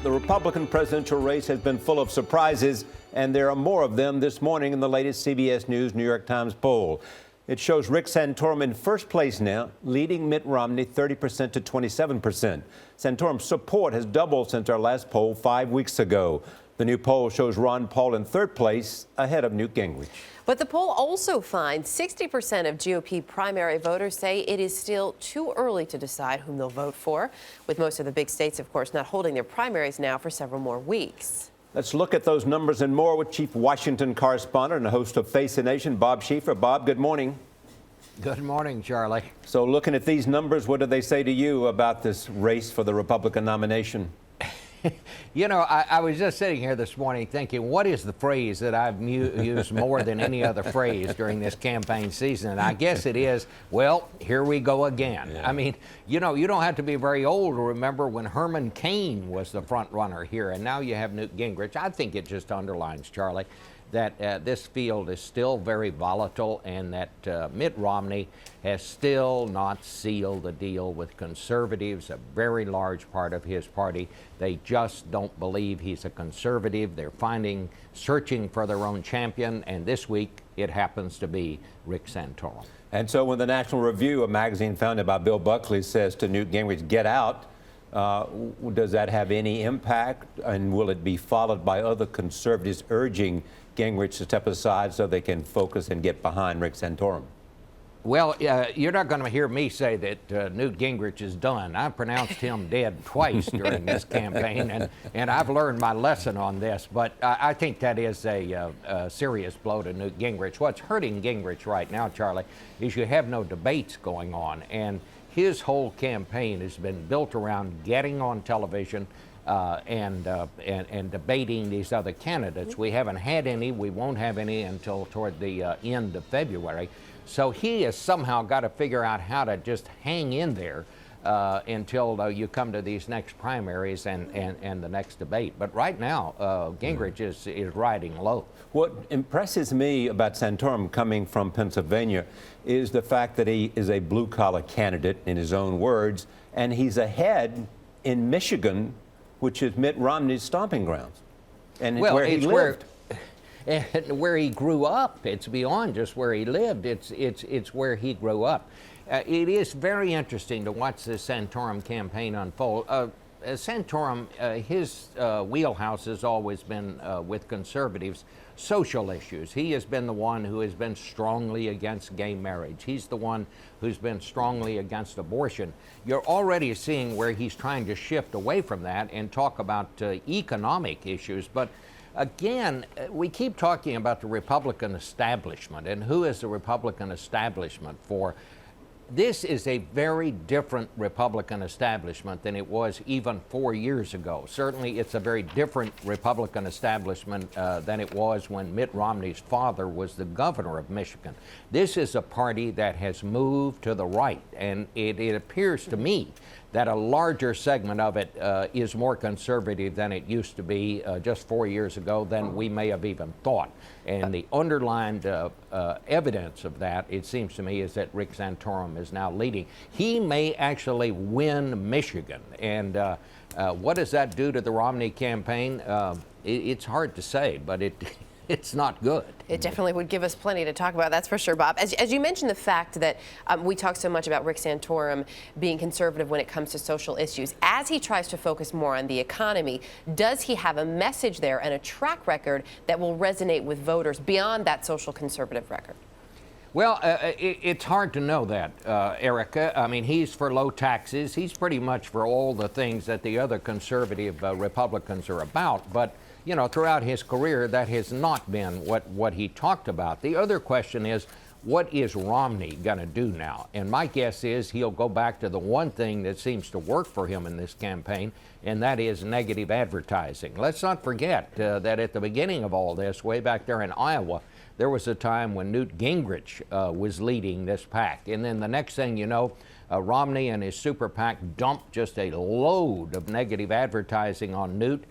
The Republican presidential race has been full of surprises, and there are more of them this morning in the latest CBS News New York Times poll. It shows Rick Santorum in first place now, leading Mitt Romney 30% to 27%. Santorum's support has doubled since our last poll 5 weeks ago. The new poll shows Ron Paul in third place, ahead of Newt Gingrich. But the poll also finds 60% of GOP primary voters say it is still too early to decide whom they'll vote for, with most of the big states, of course, not holding their primaries now for several more weeks. Let's look at those numbers and more with Chief Washington correspondent and host of Face the Nation, Bob Schieffer. Bob, good morning. Good morning, Charlie. So looking at these numbers, what do they say to you about this race for the Republican nomination? You know, I was just sitting here this morning thinking, what is the phrase that I've used more than any other phrase during this campaign season? And I guess it is, well, here we go again. Yeah. I mean, you know, you don't have to be very old to remember when Herman Cain was the front runner here, and now you have Newt Gingrich. I think it just underlines, Charlie, that this field is still very volatile, and that Mitt Romney has still not sealed the deal with conservatives, a very large part of his party. They just don't believe he's a conservative. They're searching for their own champion, and this week it happens to be Rick Santorum. And so when the National Review, a magazine founded by Bill Buckley, says to Newt Gingrich, get out, does that have any impact, and will it be followed by other conservatives urging Gingrich to step aside so they can focus and get behind Rick Santorum? Well, you're not going to hear me say that Newt Gingrich is done. I pronounced him dead twice during this campaign, and I've learned my lesson on this. But I think that is a serious blow to Newt Gingrich. What's hurting Gingrich right now, Charlie, is you have no debates going on. And his whole campaign has been built around getting on television and debating these other candidates. We haven't had any. We won't have any until toward the end of February. So he has somehow got to figure out how to just hang in there until you come to these next primaries and the next debate. But right now, Gingrich is riding low. What impresses me about Santorum coming from Pennsylvania is the fact that he is a blue-collar candidate, in his own words, and he's ahead in Michigan, which is Mitt Romney's stomping grounds, and well, where he lived. And where he grew up. It's beyond just where he lived. It's where he grew up. It is very interesting to watch this Santorum campaign unfold. Santorum, his wheelhouse has always been with conservatives, social issues. He has been the one who has been strongly against gay marriage. He's the one who's been strongly against abortion. You're already seeing where he's trying to shift away from that and talk about economic issues. But again, we keep talking about the Republican establishment and who is the Republican establishment for. This is a very different Republican establishment than it was even 4 years ago. Certainly, it's a very different Republican establishment than it was when Mitt Romney's father was the governor of Michigan. This is a party that has moved to the right, and it appears to me that a larger segment of it is more conservative than it used to be just 4 years ago than we may have even thought. And the underlined evidence of that, it seems to me, is that Rick Santorum is now leading. He may actually win Michigan. And what does that do to the Romney campaign? It's hard to say, but it's not good. It definitely would give us plenty to talk about, that's for sure, Bob. As you mentioned the fact that we talk so much about Rick Santorum being conservative when it comes to social issues, as he tries to focus more on the economy, does he have a message there and a track record that will resonate with voters beyond that social conservative record? Well, it's hard to know that, Erica. I mean, he's for low taxes. He's pretty much for all the things that the other conservative Republicans are about. But you know, throughout his career, that has not been what he talked about. The other question is, what is Romney going to do now? And my guess is he'll go back to the one thing that seems to work for him in this campaign, and that is negative advertising. Let's not forget that at the beginning of all this, way back there in Iowa, there was a time when Newt Gingrich was leading this pack. And then the next thing you know, Romney and his super PAC dumped just a load of negative advertising on Newt.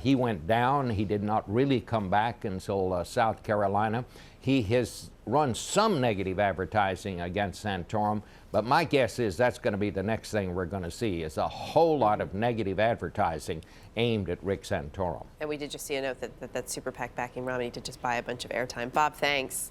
He went down. He did not really come back until South Carolina. He has run some negative advertising against Santorum, but my guess is that's going to be the next thing we're going to see is a whole lot of negative advertising aimed at Rick Santorum. And we did just see a note that super PAC backing Romney did just buy a bunch of airtime. Bob, thanks.